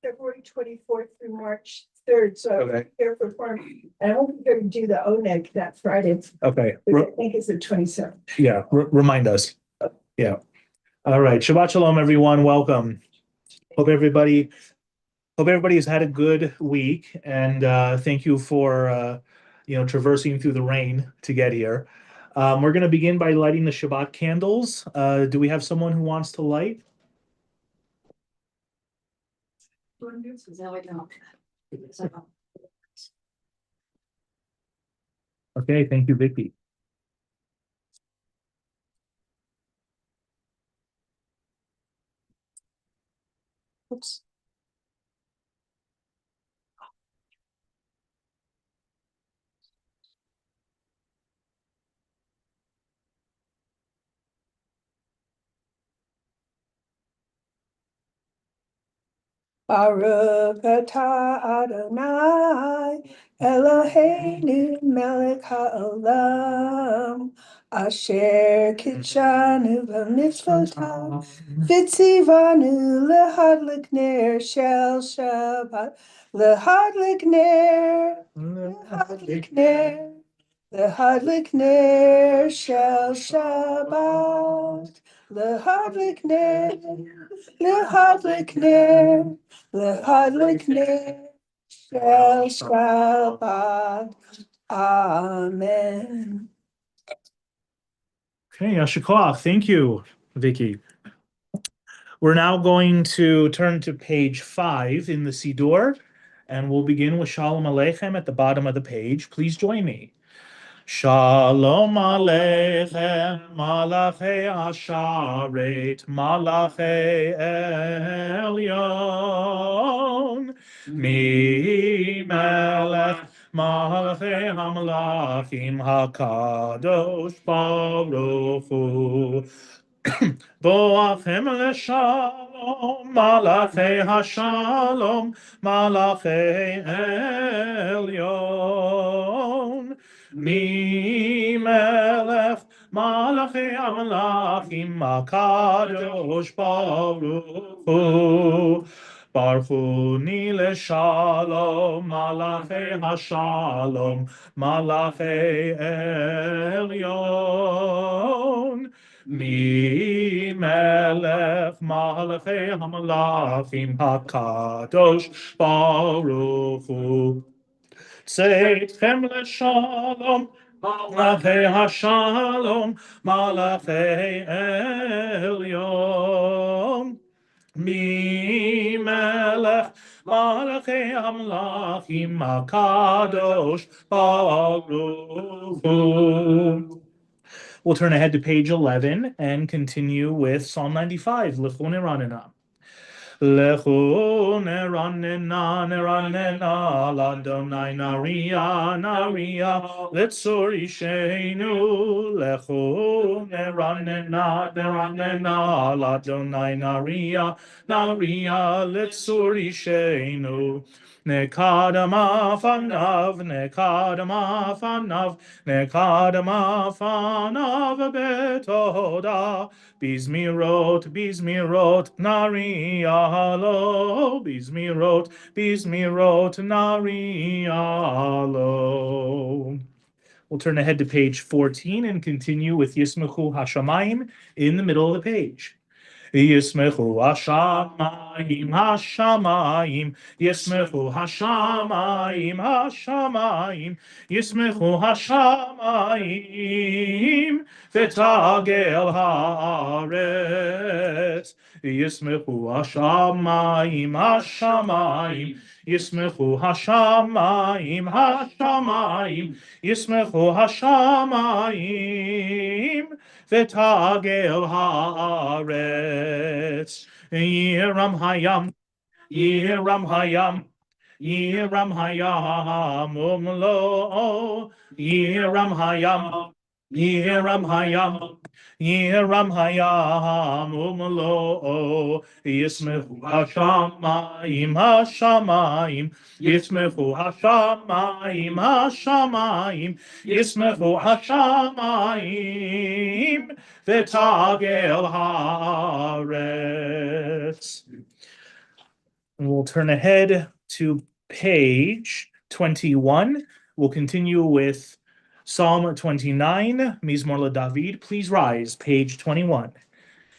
February 24th through March 3rd, so I'm Okay. here for farm. And I won't be here to do the ONEG that Friday, Okay. which I think is the 27th. Yeah. Remind us. Yeah. All right. Shabbat shalom, everyone. Welcome. Hope everybody has had a good week, and thank you for traversing through the rain to get here. We're going to begin by lighting the Shabbat candles. Do we have someone who wants to light? Okay, thank you, Vicky. Oops. Baruch atah Adonai Eloheinu melech haolam asher kitshanu b'mitzvotav v'tzivanu lehadlik ner shel Shabbat lehadlik ner shel Shabbat lehadlik ner shel Shabbat. Amen. Okay, Yasher Koach. Thank you, Vicky. We're now going to turn to page 5 in the Siddur, and we'll begin with Shalom Aleichem at the bottom of the page. Please join me. Shalom Aleichem, Malachei Asharet, Malachei Elyon, Mi Melech, Malachei Hamlachim, HaKadosh Baruch Hu. Boachem leshalom, malachei hashalom, malachei elyon. Mi melech, malachei amalachim, HaKadosh Baruch Hu. Baruch Hu ni leshalom, malachei hashalom, malachei elyon. Mi melech malachei hamalachim hakadosh baruch hu. Tzeitchem leshalom, malachei hashalom, malachei elyon. Mi melech malachei hamalachim hakadosh baruch hu. We'll turn ahead to page 11 and continue with Psalm 95, Lechon Eranena. Lechon Eranena, Eranena, Ladonai Naria, Naria, Letzor Ishenu. Lechon Eranena, Eranena, Ladonai Naria, Naria, Letzor Ishenu. Nekadama fanav, nekadama fanav, nekadama fanav betoda. Bizmirot, bizmirot, narialo. Bizmirot, bizmirot, narialo. We'll turn ahead to page 14 and continue with Yismechu Hashamayim in the middle of the page. Yismechu hashamayim, hashamayim, Yismechu hashamayim, hashamayim, Yismechu hashamayim, v'tagel haaretz. Yismechu hashamayim, hashamayim, Yismechu hashamayim, hashamayim, Yismechu hashamayim, v'tagel haaretz. Yiram hayam, yiram hayam, yiram hayam umlo. Yiram hayam, yiram hayam, yiram hayam umlo. Yismechu hashamayim, hashamayim, Yismechu hashamayim, hashamayim, Yismechu hashamayim, v'tagel haaretz. And we'll turn ahead to page 21. We'll continue with Psalm 29, Mizmor LeDavid. Please rise, page 21.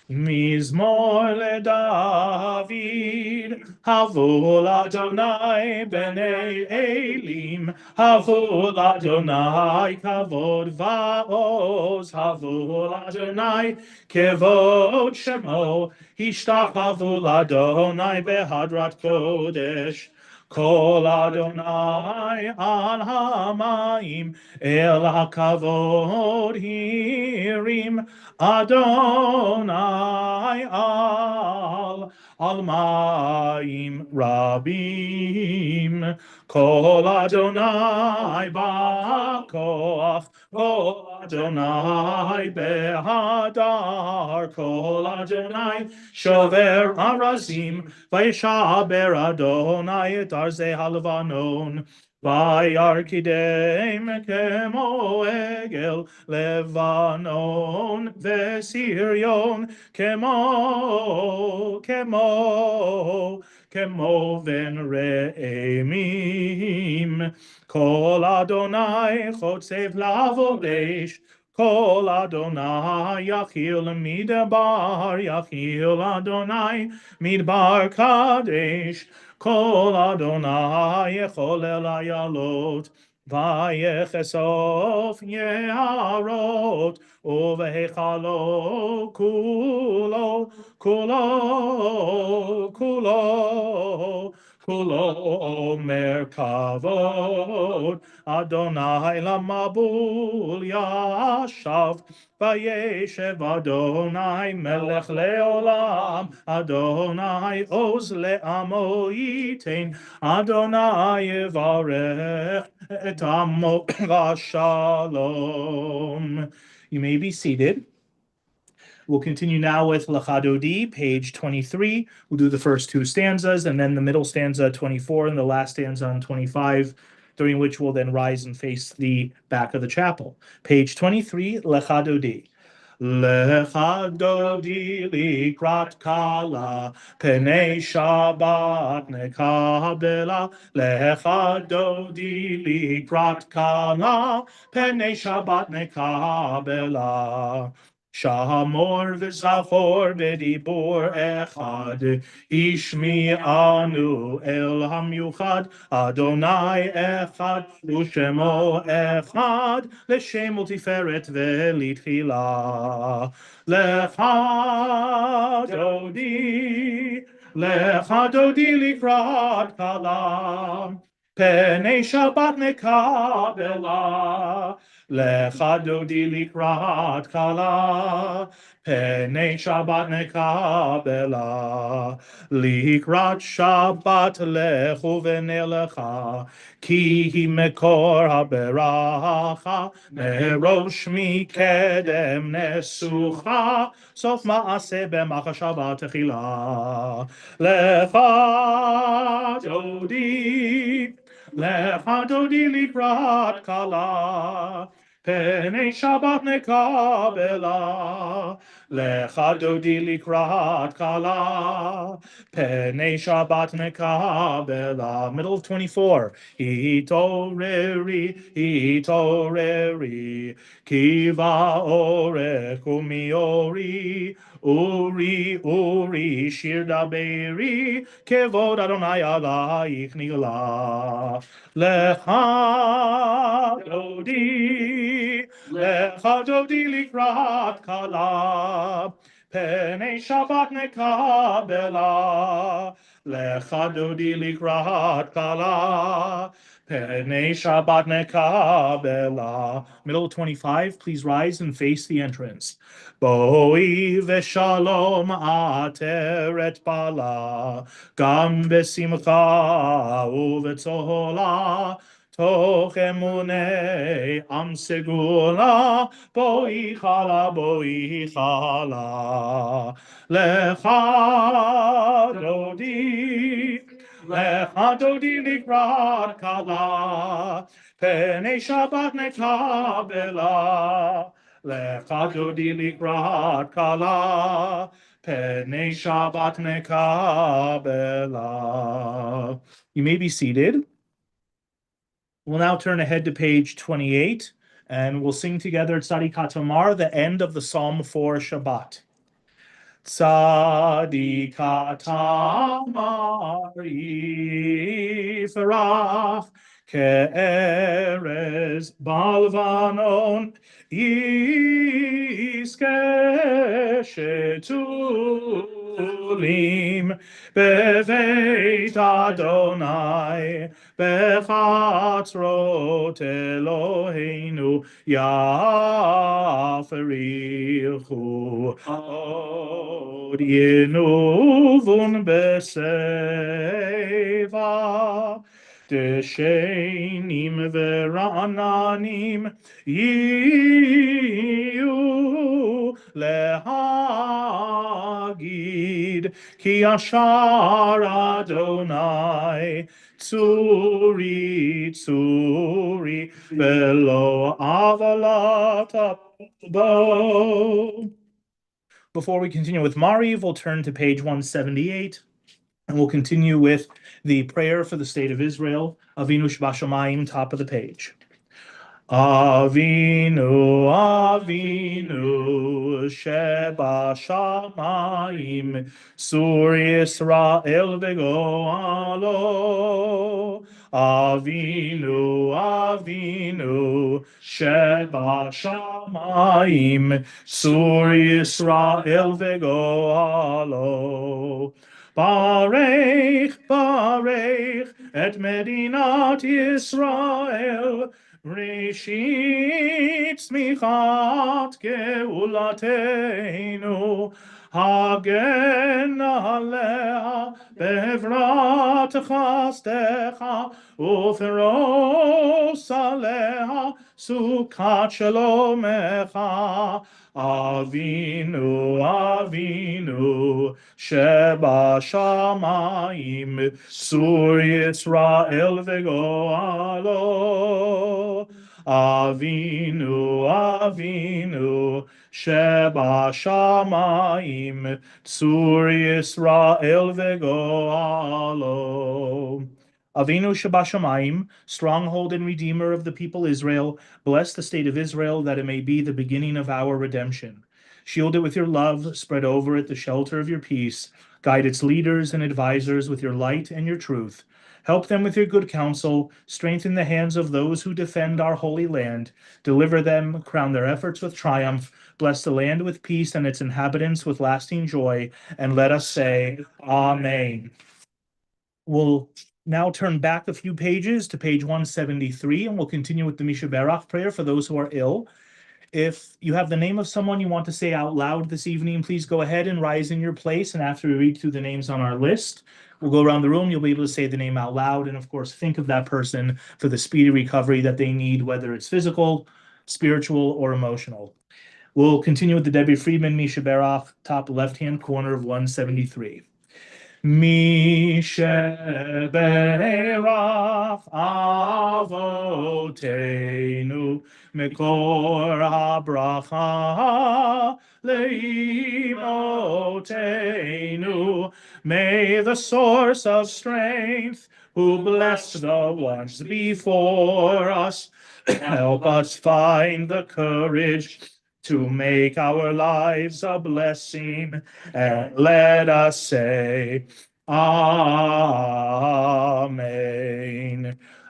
Mizmor LeDavid, Havul Adonai Bnei Elim, Havul Adonai Kavod Vaoz, Havul Adonai Kevod Shemo, Hishtachavul Adonai Behadrat Kodesh. Kol Adonai al hamayim el hakavod hirim Adonai al mayim rabim Kol Adonai ba'koach Kol Adonai behadar Kol Adonai shover arazim Vayishaber Adonai et arzei halvanon Vayarkidem kemo egel Levanon vesirion kemo ven re'emim Kol Adonai chotzev lavodesh Kol Adonai yachil midbar yachil Adonai midbar kadesh Kol Adonai yechol el ayalot Vayechesof yeharot uvehechalo kulo omer kavod Adonai lamabul yashav Vayeshev Adonai melech leolam Adonai oz le'amo yitain Adonai yevarech et amo v'shalom. You may be seated. We'll continue now with Lachadodi, page 23. We'll do the first two stanzas, and then the middle stanza 24, and the last stanza on 25, during which we'll then rise and face the back of the chapel. Page 23, Lachadodi. Lechadodi likrat kala, penei Shabbat nekabela. Lechadodi likrat kala, penei Shabbat nekabela. Shahamor v'zachor b'dibur echad, ishmi'anu el hamyuchad, Adonai echad, u'shemo echad, l'shem u'tiferet v'litchila. Lechadodi likrat kala, penei Shabbat nekabela. Lechadodi likrat kala, penei Shabbat nekabela. Likrat Shabbat lechu v'nelecha, ki hi mekor haberacha, merosh mikedem nesucha, sof ma'aseh b'macha Shabbat techila. Lechadodi likrat kala, penei Shabbat nekabela. Lechadodi likrat kala, penei Shabbat nekabela. Middle of 24. Hitoreri, kiva orech umiori. Uri, shir daberi, kevod Adonai alaich nigla. Lechadodi likrat kala, penei Shabbat nekabela. Lechadodi likrat kala, penei Shabbat nekabela. Middle 25, please rise and face the entrance. Boi v'shalom ateret bala, gam besimcha uvetzola, toch emunei am segula, boi chala. Lechadodi likrat kala, penei Shabbat nekabela. Lechadodi likrat kala, Penei Shabbat Mekabela. You may be seated. We'll now turn ahead to page 28, and we'll sing together Tzadi Katamar, the end of the Psalm for Shabbat. Tzadi Katamar Yifrach Ke'erez Balvanon Yizke Shetulim Beveit Adonai Bechatzrot Eloheinu Yaferichu Od Yenuvun Beseva Deshenim Verananim Yiyu Lehagid Ki Ashar Adonai Tzuri Tzuri Velo Avalat Bo. Before we continue with Mariv, we'll turn to page 178, and we'll continue with the prayer for the state of Israel, Avinu Shebashamayim, top of the page. Avinu, Avinu, Shebashamayim, Sur Yisrael v'go'alo. Avinu, Avinu, Shebashamayim, Sur Yisrael v'go'alo. Barech, Barech, et Medinat Yisrael, Rishit smichat geulateinu, hagen alea bevrat chastecha, uferos alea sukat shalomecha. Avinu, Avinu, Sheba Shamayim, Sur Yisrael v'go'alo. Avinu, Avinu, Sheba Shamayim, Sur Yisrael v'go'alo. Avinu Shebashamayim, stronghold and redeemer of the people Israel, bless the state of Israel that it may be the beginning of our redemption. Shield it with your love, spread over it the shelter of your peace, guide its leaders and advisors with your light and your truth. Help them with your good counsel, strengthen the hands of those who defend our holy land, deliver them, crown their efforts with triumph, bless the land with peace and its inhabitants with lasting joy, and let us say, Amen. We'll now turn back a few pages to page 173, and we'll continue with the Misha Berach prayer for those who are ill. If you have the name of someone you want to say out loud this evening, please go ahead and rise in your place. And after we read through the names on our list, we'll go around the room. You'll be able to say the name out loud. And of course, think of that person for the speedy recovery that they need, whether it's physical, spiritual, or emotional. We'll continue with the Debbie Friedman Misha Berach, top left-hand corner of 173. Misha Berach Avotenu Mekor HaBracha Leimotenu. May the source of strength, who blessed the ones before us, help us find the courage to make our lives a blessing, and let us say, Amen.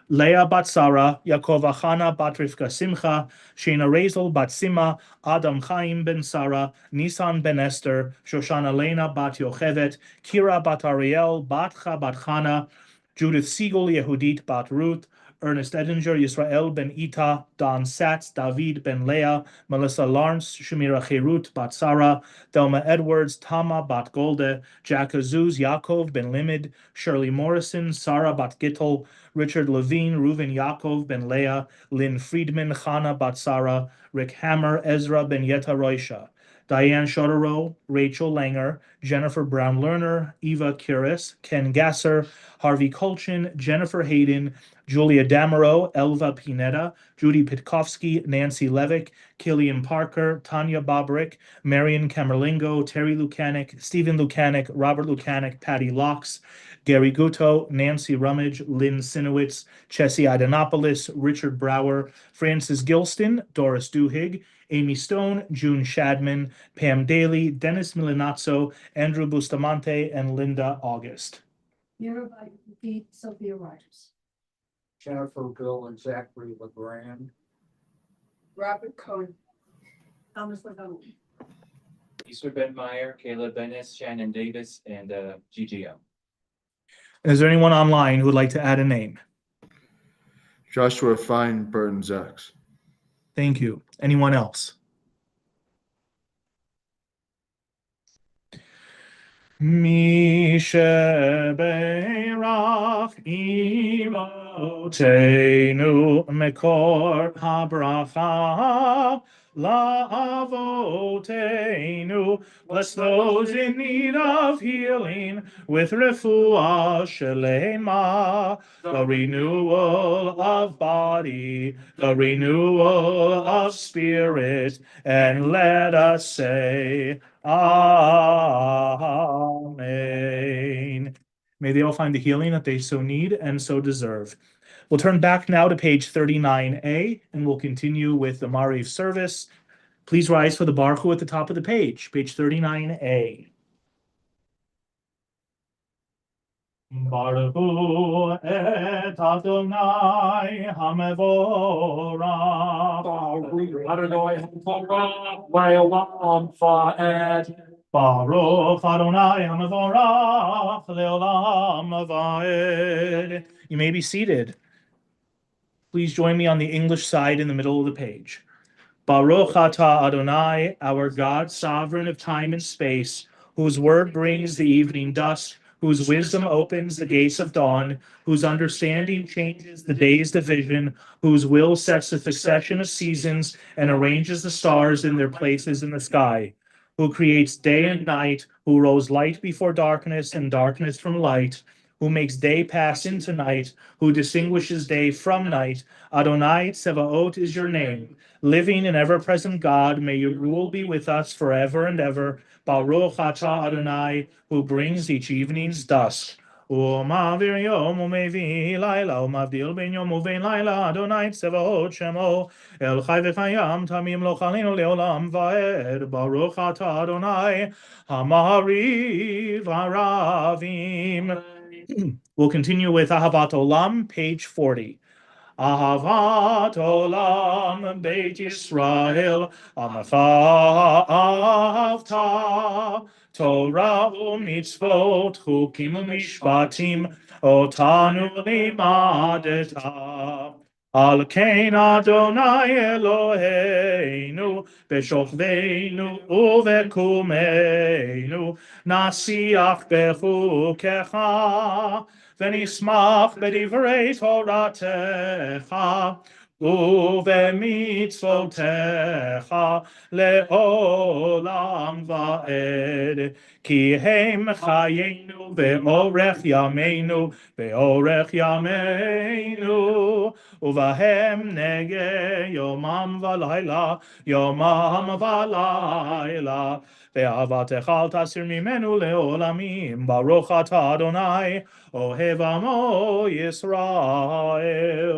Leah bat Sarah, Yaakov Achana bat Rivka Simcha, Shena Rezel bat Sima, Adam Chaim ben Sarah, Nisan ben Esther, Shoshana Lena bat Yochevet, Kira bat Ariel, Batcha bat Chana, Judith Siegel, Yehudit bat Ruth, Ernest Edinger, Yisrael ben Ita, Don Satz, David ben Leah, Melissa Lawrence, Shemira Cherut bat Sarah, Thelma Edwards, Tama bat Golde, Jack Azuz, Yaakov ben Limid, Shirley Morrison, Sarah bat Gittel, Richard Levine, Reuven Yaakov ben Leah, Lynn Friedman, Chana bat Sarah, Rick Hammer, Ezra ben Yeta Roisha, Diane Shotero, Rachel Langer, Jennifer Brown Lerner, Eva Curis, Ken Gasser, Harvey Colchin, Jennifer Hayden, Julia Damaro, Elva Pineda, Judy Pitkovsky, Nancy Levick, Killian Parker, Tanya Bobrick, Marion Camerlingo, Terry Lukanik, Stephen Lukanik, Robert Lukanik, Patty Locks, Gary Guto, Nancy Rummage, Lynn Sinowitz, Chessie Idenopoulos, Richard Brower, Francis Gilston, Doris Duhigg, Amy Stone, June Shadman, Pam Daly, Dennis Milinazzo, Andrew Bustamante, and Linda August. Hereby repeat Sophia Rogers. Jennifer Bill and Zachary LeGrand. Robert Cohen. Thomas McDonald. Easter Ben Meyer, Caleb Bennis, Shannon Davis, and GGO. Is there anyone online who would like to add a name? Joshua Fine Burton Zacks. Thank you. Anyone else? Misheberach imotenu mekor habracha la'avotenu. Bless those in need of healing with refuah shelema, the renewal of body, the renewal of spirit, and let us say, Amen. May they all find the healing that they so need and so deserve. We'll turn back now to page 39A, and we'll continue with the Mariv service. Please rise for the Baruch Hu at the top of the page 39A. Baruch Hu et Adonai HaMevorach. Adonai HaMevorach, Le'olam Va'ed. Baruch Adonai HaMevorach Le'olam Va'ed. You may be seated. Please join me on the English side in the middle of the page. Baruch Atah Adonai, our God, sovereign of time and space, whose word brings the evening dusk, whose wisdom opens the gates of dawn, whose understanding changes the day's division, whose will sets the succession of seasons and arranges the stars in their places in the sky, who creates day and night, who rolls light before darkness and darkness from light, who makes day pass into night, who distinguishes day from night. Adonai Tsevaot is your name. Living and ever-present God, may your rule be with us forever and ever. Baruch atah Adonai, who brings each evening's dusk. ומעביר יום ומביא לילה ומבדיל בין יום ובין לילה אדוני צבאות שמו אל חי וקיים תמים לא חלינו לעולם ועד ברוך אתה אדוני המעריב הרבים. We'll continue with Ahavat Olam, page 40. Ahavat Olam Beit Yisrael Amecha Avta Torah u'mitzvot chukim u'mishpatim otanu limadeta Al kein Adonai Eloheinu b'shokveinu u'vekumeinu nasiach bechukecha ונשמח בדברי תורתך ובמצוותיך לעולם ועד כי הם חיינו באורך ימינו באורך ימינו ובהם נגה יומם ולילה יומם ולילה ואהבתך אל תסיר ממנו לעולמים ברוך אתה אדוני אוהב עמו ישראל.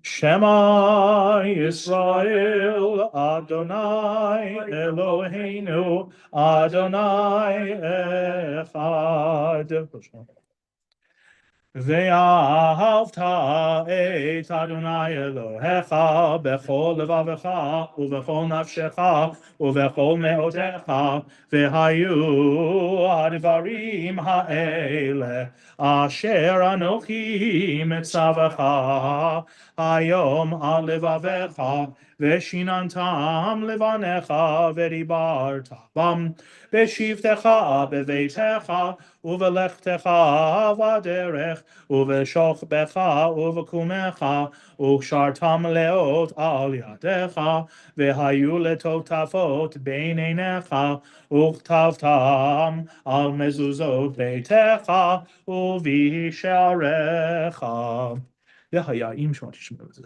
Shema Yisrael Adonai Eloheinu Adonai Echad. ואהבת את אדוני אלוהיך בכל לבבך ובכל נפשך ובכל מאודך והיו הדברים האלה אשר אנוכי מצווך היום על לבביך ושיננתם לבניך ודיברת בם בשבתך בביתך ובלכתך בדרך ובשוכבך ובקומך, וקשרתם לאות על ידיך, והיו לטוטפות בין עיניך, וכתבתם על מזוזות ביתך ובשעריך. זה היה, אם שמעתי שמעו את זה.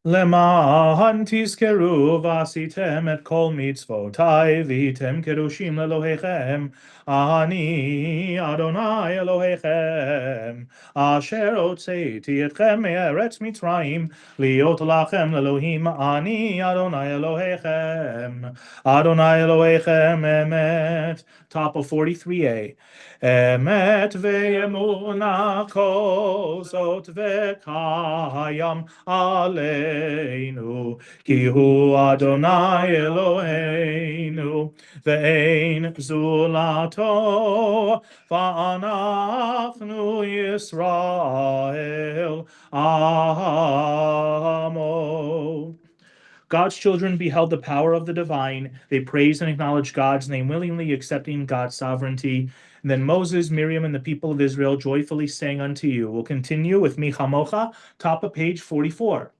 למען תזכרו ועשיתם את כל מצוותיי והייתם קדושים לאלוהיכם, אני אדוני אלוהיכם, אשר הוצאתי אתכם מארץ מצרים, להיות לכם לאלוהים, אני אדוני אלוהיכם, אדוני אלוהיכם אמת. Top of 43a. אמת ואמונה כל זאת וקיים עלינו, כי הוא אדוני אלוהינו, ואין זולתו, ואנחנו ישראל עמו. God's children beheld the power of the divine. They praised and acknowledged God's name willingly, accepting God's sovereignty. And then Moses, Miriam, and the people of Israel joyfully sang unto you. We'll continue with Mi Chamocha, top of page 44.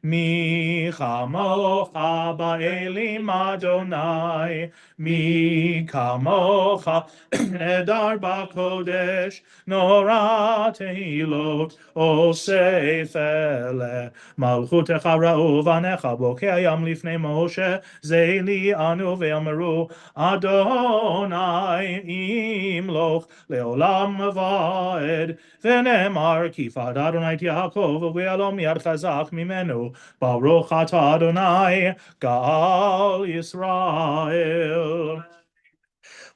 Mi chamocha ba'elim Adonai, mi kamocha edar ba'kodesh, nora tehilot osefele, malchutecha ra'u vanecha bokayam lifnei Moshe, zeli anu ve'amaru, Adonai imloch leolam va'ed, v'nemar kifad Adonai Yaakov ve'alom yad chazak mimenu, Baruch atah Adonai, Gal Yisrael.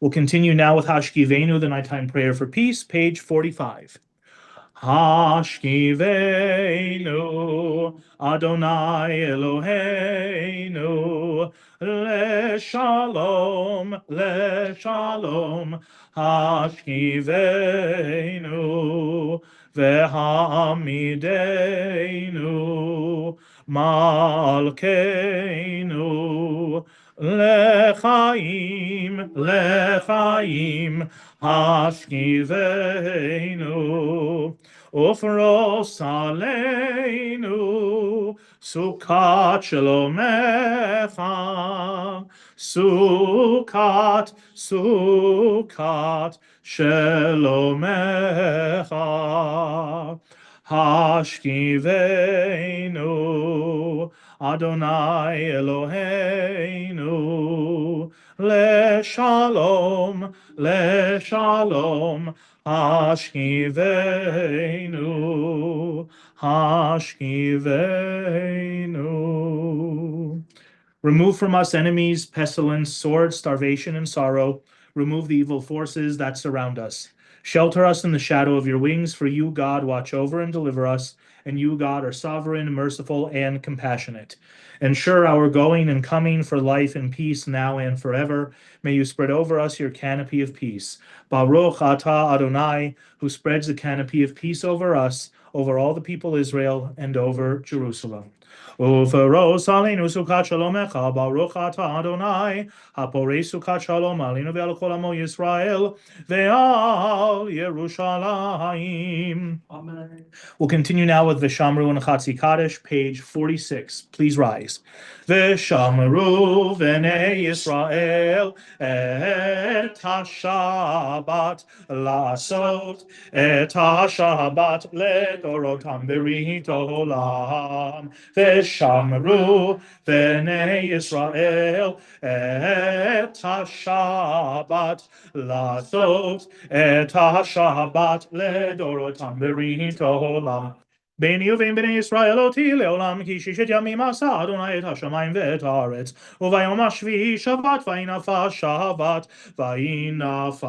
We'll continue now with Hashkivenu, the nighttime prayer for peace, page 45. Hashkivenu, Adonai Eloheinu, leshalom, leshalom, Hashkivenu, v'hamidenu, Malkeinu, lechaim, lechaim, hashkivenu, ufros aleinu, sukat shalomecha, sukat, sukat shalomecha. Hashkivenu, Adonai Eloheinu, leshalom, leshalom, hashkivenu, hashkivenu. Remove from us enemies, pestilence, sword, starvation, and sorrow. Remove the evil forces that surround us. Shelter us in the shadow of your wings, for you, God, watch over and deliver us, and you, God, are sovereign, merciful, and compassionate. Ensure our going and coming for life and peace now and forever. May you spread over us your canopy of peace. Baruch atah Adonai, who spreads the canopy of peace over us, over all the people of Israel, and over Jerusalem. Uferos alinu sukat shalomecha, baruch atah Adonai, haporei sukat shalom alinu ve'al kol amo Yisrael, ve'al Yerushalayim. Amen. We'll continue now with V'shamru and Chatzi Kaddish, page 46. Please rise. V'shamru v'nei Yisrael et ha-Shabbat la'asot et ha-Shabbat ledorotam berit olam. V'shamru v'nei Yisrael et ha-Shabbat la'asot et ha-Shabbat ledorotam berit olam. ביני ובין בני ישראל אותי לעולם, כי ששת ימים עשה אדוני את השמיים ואת הארץ, וביום השביעי שבת וינפש שבת וינפש,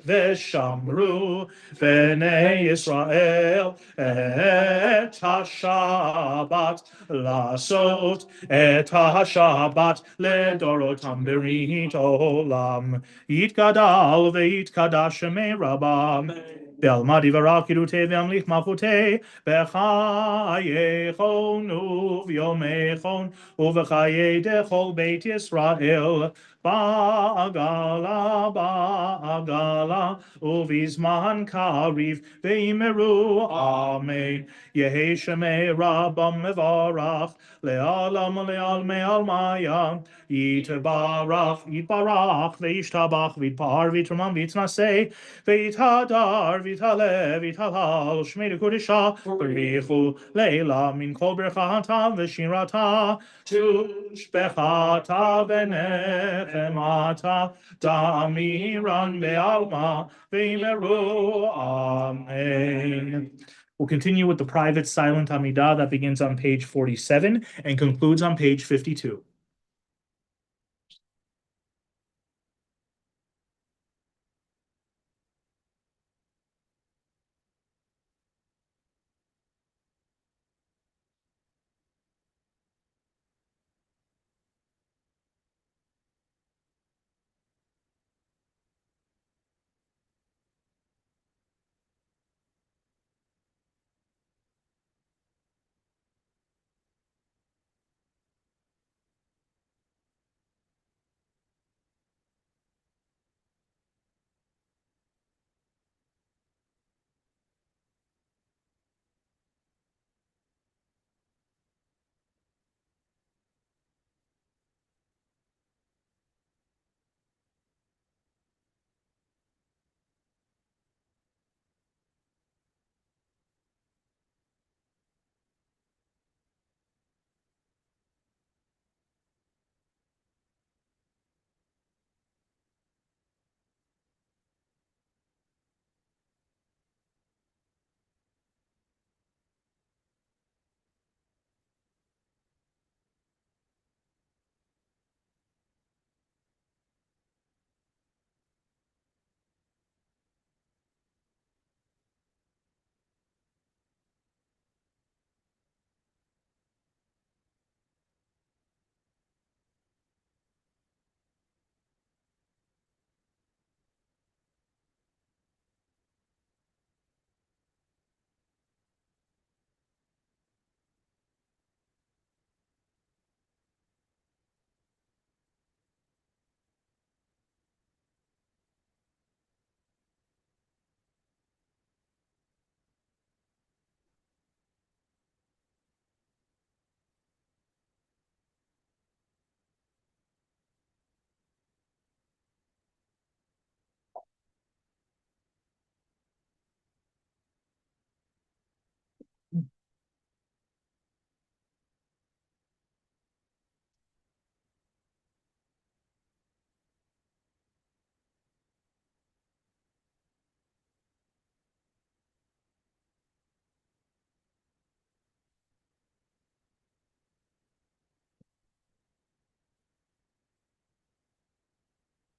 ושמרו בני ישראל את השבת לעשות את השבת לדורותם ברית עולם. יתגדל ויתקדש שמי רבם. בעלמא דברה קידותי והמליך מלכותי, בחייכון וביומכון ובחיי דכל בית ישראל, בעגלה בעגלה ובזמן קריב ואמרו אמן. יהי שמי רבם מברך לעלם ולעלמי עלמיא. יתברך יתברך וישתבח ויתפאר ויתרומם ויתנשא ויתהדר ויתעלה ויתהלל שמי לקודשה בריחו לילה מן כל ברכתה ושירתה תושבחתה ונחמתה תאמירן בעלמא ואמרו אמן. We'll continue with the private silent Amidah that begins on page 47 and concludes on page 52.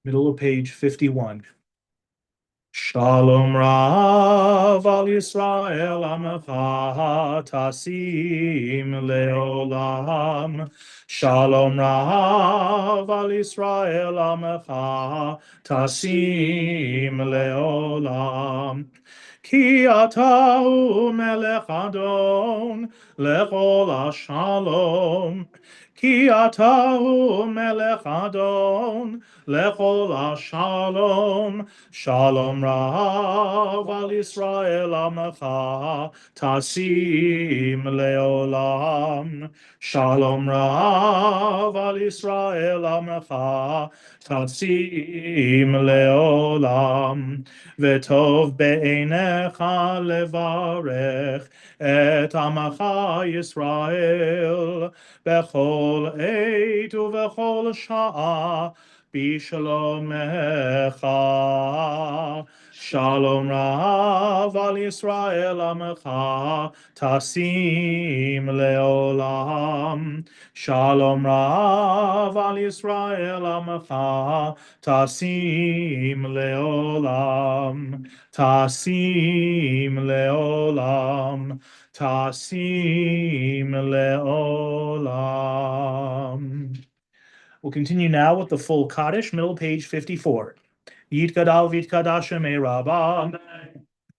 Middle of page 51. Shalom Rav al Yisrael Amecha Tasim Leolam. Shalom Rav al Yisrael Amecha Tasim Leolam. כי אתה הוא מלך אדון לכל השלום. כי אתה הוא מלך אדון לכל השלום. שלום רב על ישראל עמך תשים לעולם. שלום רב על ישראל עמך תשים לעולם. וטוב בעיניך לברך את עמך ישראל בכל עת ובכל שעה בשלומך. שלום רב על ישראל עמך תשים לעולם. שלום רב על ישראל עמך תשים לעולם. תשים לעולם. תשים לעולם. We'll continue now with the full Kaddish, middle page 54. Yitgadal v'yitkadash shemei Rabbah.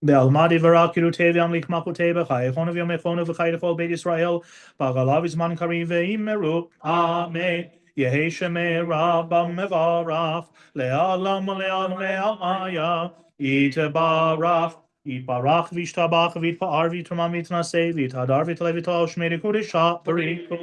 Be'almadi v'rakiru teviam lichmachutei b'chayechonu v'yomechonu v'chayechol beit Yisrael b'agalav v'zman karim ve'imeru. Amen. Yehi shemei Rabbah mevarach le'alam le'alam le'amaya yitebarach. Yitbarach v'yishtabach v'yitpa'ar v'yitamam v'yitnaseh v'yitadar v'yitaleh v'yitaleh shmei kudisha b'riku.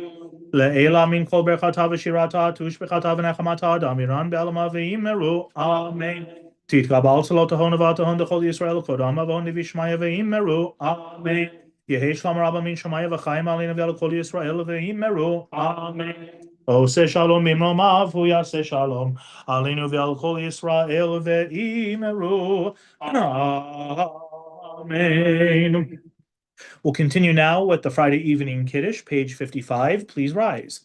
Le'ela min kol berchata v'shirata tush b'chata v'nechamata damiran be'alama v'imeru. Amen. Titkabal salot tahon avatahon dechol Yisrael kodam avon v'shmaya v'imeru. Amen. Yehi shlam rabba min shmaya v'chaim alina v'al kol Yisrael v'imeru. Amen. Ose shalom mimromav hu yaseh shalom alinu v'al kol Yisrael v'imeru. Amen. We'll continue now with the Friday evening Kiddush, page 55. Please rise.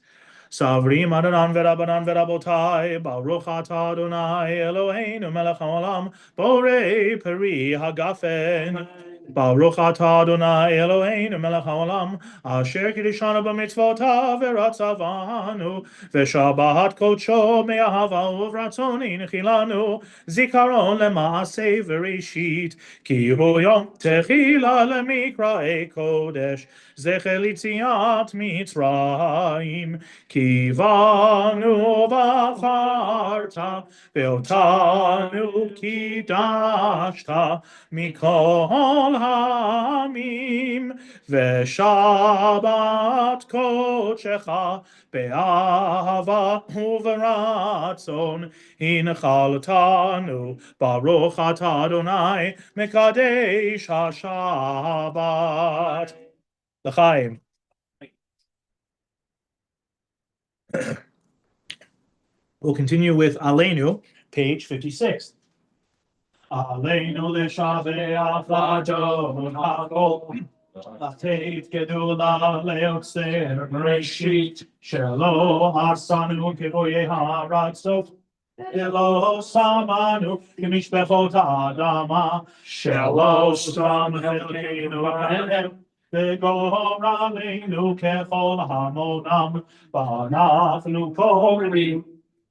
Savrim Adonai v'Rabbanan v'Rabotai, Baruch atah Adonai Eloheinu melech haolam, borei peri hagafen. Baruch atah Adonai Eloheinu melech haolam, asher kiddushanu b'mitzvotav v'ratzavanu, v'shabat kodsho me'ahava uv'ratzoni nechilanu, zikaron lema'aseh v'reshit, ki hu yom techila lemikra'ei kodesh, zecher litziat Mitzrayim. Kivanu v'acharta ve'otanu kidashta mikol ha'amim ve'shabat kodshecha be'ahava u'v'ratzon hinchaltanu baruch atah Adonai mekadesh ha'shabbat. L'chaim. We'll continue with Aleinu, page 56. Aleinu l'shaveach l'adon hakol, l'teit gedula le'otzer bereshit, shelo asanu kivoye haratzot, elo samanu kimishbechot ha'adama, shelo samchelkeinu elem, v'gor aleinu kechol hamonam, v'anachnu korim,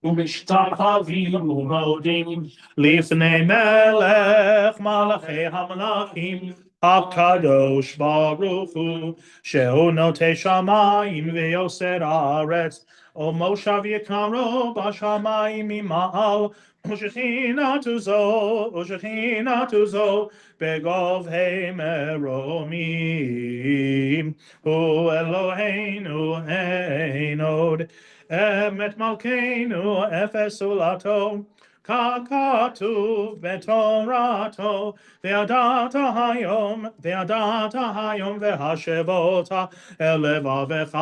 ומשתחווים ומודים לפני מלך מלכי המלכים הקדוש ברוך הוא שהוא נוטה שמיים ויוסר הארץ ומושב יקרו בשמיים ממעל ושכינתו זו בגובהי מרומים הוא אלוהינו אין עוד אמת מלכנו אפס עולתו ככתוב בתורתו וידעת היום והשבות אל לבבך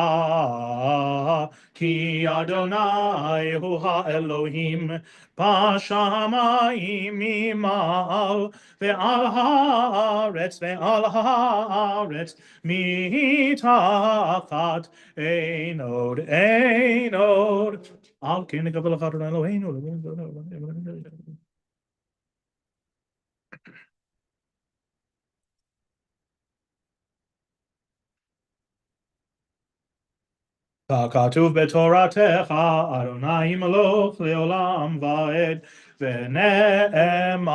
כי אדוני הוא האלוהים בשמיים ממעל ועל הארץ מתחת אין עוד על כן נקבל לך אדוני אלוהינו. ככתוב בתורתך אדוני מלוך לעולם ועד ונאמר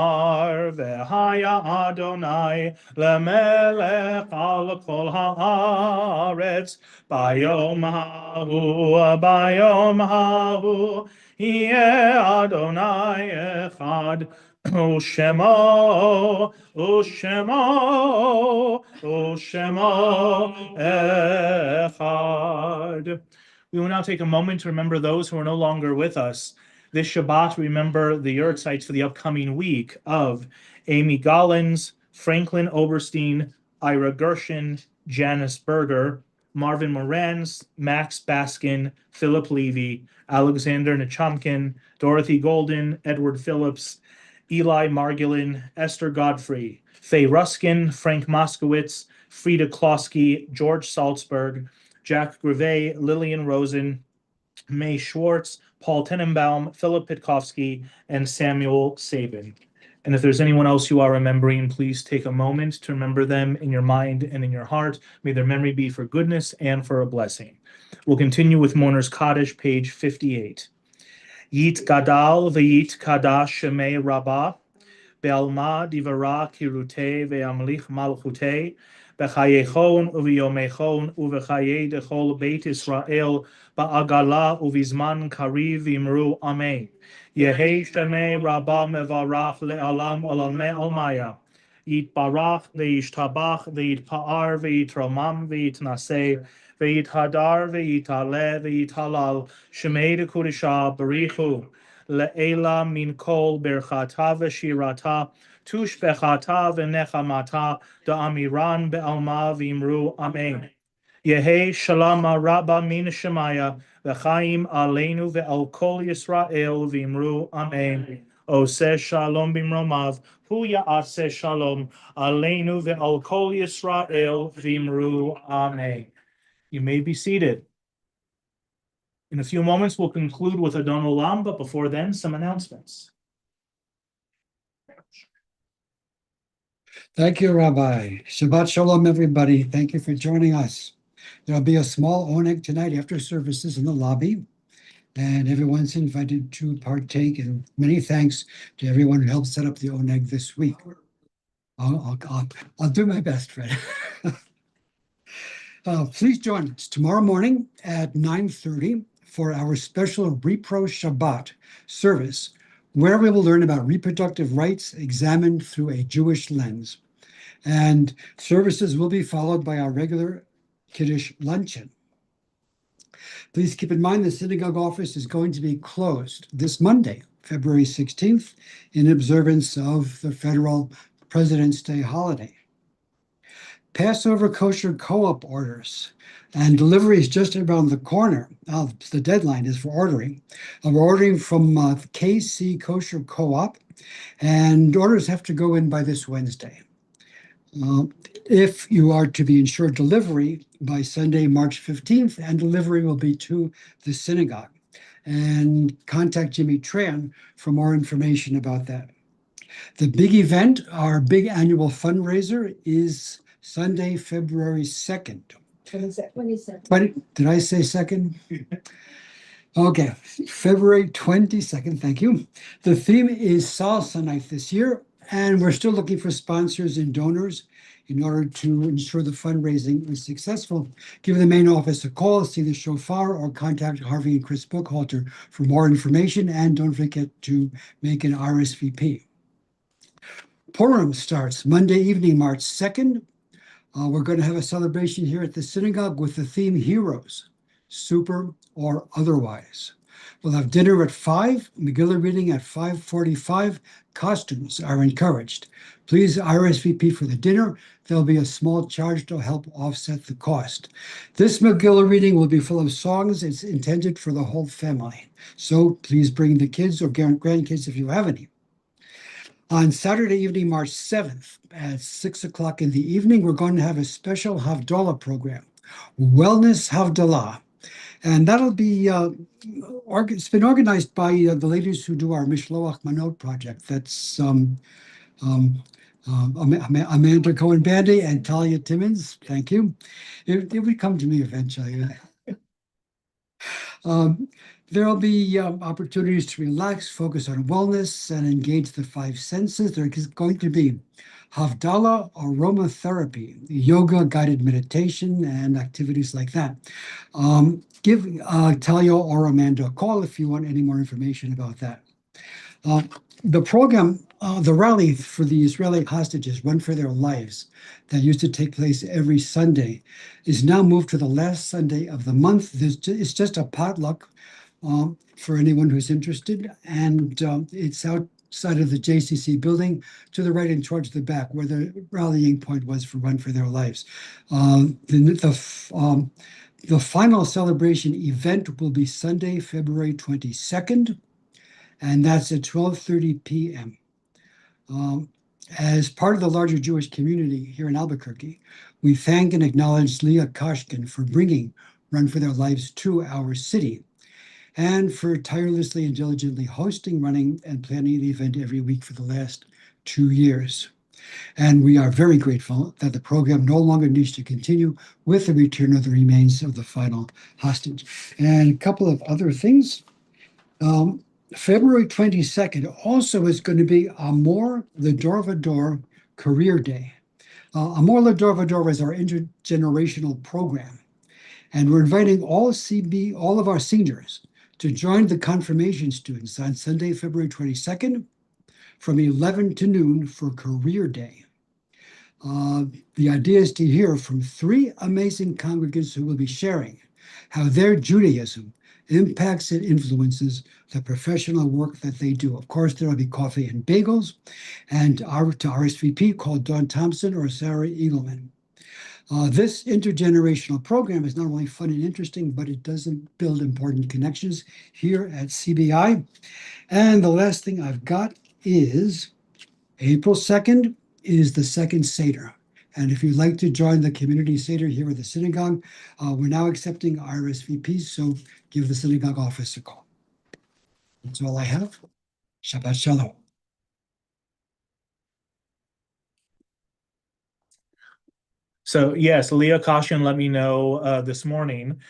v'haya Adonai lemelech al kol haaretz bayom hahu yeh Adonai echad Ushemo echad. We will now take a moment to remember those who are no longer with us. This Shabbat, remember the yurtzites for the upcoming week of Amy Gollins, Franklin Oberstein, Ira Gershon, Janice Berger, Marvin Morans, Max Baskin, Philip Levy, Alexander Nachomkin, Dorothy Golden, Edward Phillips, Eli Margolin, Esther Godfrey, Faye Ruskin, Frank Moskowitz, Frida Klosky, George Salzberg, Jack Grivet, Lillian Rosen, May Schwartz, Paul Tenenbaum, Philip Pitkovsky, and Samuel Sabin. And if there's anyone else you are remembering, please take a moment to remember them in your mind and in your heart. May their memory be for goodness and for a blessing. We'll continue with Mourner's Kaddish, page 58. Yit Gadal v'yit Kadash Shemei Rabbah, Be'alma divara kirute ve'amlich malchute, B'chayechon u'v'yomechon u'v'chayei dechol Beit Israel ba'agala u'vizman kariv v'imru Amen. Yehei Shemei Rabbah mevarach le'alam olamei almaya. Yitbarach ve'yishtabach ve'yitpa'ar ve'yitromam ve'yitnaseh ve'yithadar ve'yitale ve'yithalal Shemei deKudisha barichu le'ela min kol berchata v'shirata tush bechata v'nechamata da'amiran be'alma v'imru Amen. Yehei shalom rabba min shemaya v'chaim aleinu ve'al kol Yisrael v'imru Amen. Oseh shalom bimromav hu ya'aseh shalom aleinu ve'al kol Yisrael v'imru Amen. You may be seated. In a few moments, we'll conclude with Adon Olam, but before then, some announcements. Thank you, Rabbi. Shabbat Shalom, everybody. Thank you for joining us. There'll be a small oneg tonight after services in the lobby, and everyone's invited to partake. And many thanks to everyone who helped set up the oneg this week. I'll do my best, Fred. Please join us tomorrow morning at 9:30 for our special Repro Shabbat service, where we will learn about reproductive rights examined through a Jewish lens. And services will be followed by our regular Kiddush luncheon. Please keep in mind the synagogue office is going to be closed this Monday, February 16th, in observance of the federal President's Day holiday. Passover kosher co-op orders and delivery is just around the corner. The deadline is for ordering. We're ordering from KC Kosher Co-op, and orders have to go in by this Wednesday. If you are to be ensured delivery by Sunday, March 15th, and delivery will be to the synagogue. And contact Jimmy Tran for more information about that. The big event, our big annual fundraiser, is Sunday, February 2nd. 27. Did I say second? Okay, February 22nd, thank you. The theme is Salsa Night this year, and we're still looking for sponsors and donors in order to ensure the fundraising is successful. Give the main office a call, see the shofar, or contact Harvey and Chris Buchhalter for more information, and don't forget to make an RSVP. Purim starts Monday evening, March 2nd. We're going to have a celebration here at the synagogue with the theme Heroes, Super or Otherwise. We'll have dinner at 5, Megillah reading at 5:45. Costumes are encouraged. Please RSVP for the dinner. There'll be a small charge to help offset the cost. This Megillah reading will be full of songs. It's intended for the whole family. So please bring the kids or grandkids if you have any. On Saturday evening, March 7th, at 6 o'clock in the evening, we're going to have a special Havdalah program, Wellness Havdalah. And that'll be, it's been organized by the ladies who do our Mishloach Manot project. That's Amanda Cohen-Bandy and Talia Timmons. Thank you. It would come to me eventually. There'll be opportunities to relax, focus on wellness, and engage the five senses. There is going to be Havdalah, aromatherapy, yoga, guided meditation, and activities like that. Give Talia or Amanda a call if you want any more information about that. The program, the rally for the Israeli hostages, Run for Their Lives, that used to take place every Sunday, is now moved to the last Sunday of the month. It's just a potluck for anyone who's interested, and it's outside of the JCC building to the right and towards the back, where the rallying point was for Run for Their Lives. The final celebration event will be Sunday, February 22nd, and that's at 12:30 p.m. As part of the larger Jewish community here in Albuquerque, we thank and acknowledge Leah Koshkin for bringing Run for Their Lives to our city and for tirelessly and diligently hosting, running, and planning the event every week for the last 2 years. And we are very grateful that the program no longer needs to continue with the return of the remains of the final hostage. And a couple of other things. February 22nd also is going to be Amor Ledor Vador Career Day. Amor Ledor Vador is our intergenerational program. And we're inviting all of our seniors to join the confirmation students on Sunday, February 22nd from 11 to noon for Career Day. The idea is to hear from 3 amazing congregants who will be sharing how their Judaism impacts and influences the professional work that they do. Of course, there will be coffee and bagels, and to RSVP, call Dawn Thompson or Sarah Eagleman. This intergenerational program is not only fun and interesting, but it does build important connections here at CBI. And the last thing I've got is April 2nd is the second Seder. And if you'd like to join the community Seder here at the synagogue, we're now accepting RSVPs, so give the synagogue office a call. That's all I have. Shabbat Shalom. So yes, Leah Caution let me know this morning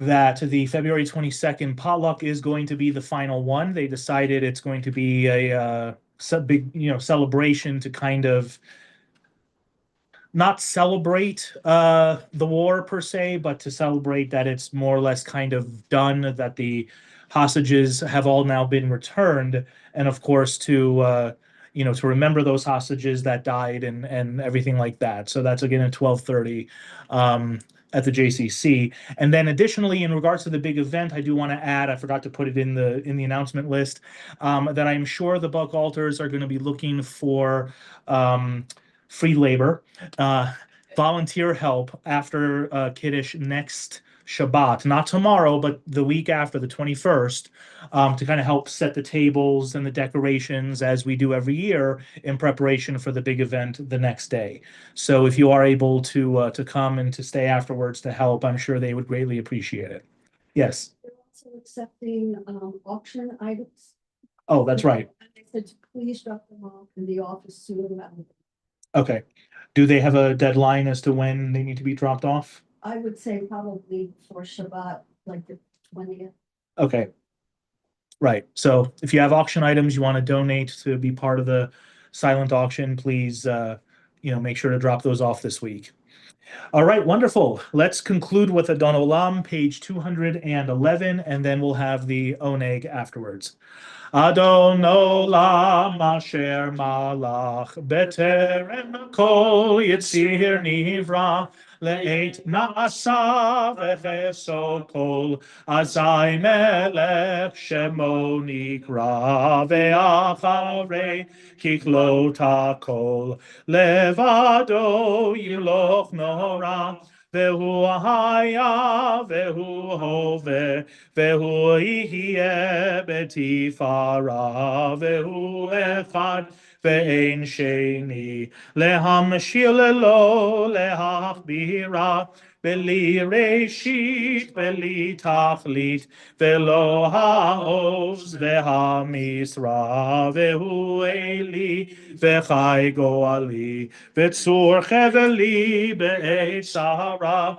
that the February 22nd potluck is going to be the final one. They decided it's going to be a big, celebration to kind of not celebrate the war per se, but to celebrate that it's more or less kind of done, that the hostages have all now been returned, and of course to to remember those hostages that died and everything like that. So that's again at 12:30 at the JCC. And then additionally, in regards to the big event, I do want to add, I forgot to put it in the announcement list, that I'm sure the Buck Altars are going to be looking for free labor, volunteer help after Kiddush next Shabbat, not tomorrow, but the week after, the 21st, to kind of help set the tables and the decorations as we do every year in preparation for the big event the next day. So if you are able to come and to stay afterwards to help, I'm sure they would greatly appreciate it. Yes. They're also accepting auction items. Oh, that's right. And they said to please drop them off in the office sooner. Okay. Do they have a deadline as to when they need to be dropped off? I would say probably for Shabbat, like the 20th. Okay. Right. So if you have auction items you want to donate to be part of the silent auction, please, make sure to drop those off this week. All right, wonderful. Let's conclude with Adon Olam, page 211, and then we'll have the Oneg afterwards. Adon Olam asher malach beterem kol yitzir nivra le'et na'asa v'chesod kol azai melech shemo nikra ve'acharei kichlot hakol levado yimloch nora vehu haya vehu hove vehu yihye betifara vehu echad ve'en sheni lehamshil lo lehachbira beli reshit beli tachlit velo ha'oz ve'hamisra vehu eli ve'chai goali ve'tzur cheveli be'et sahara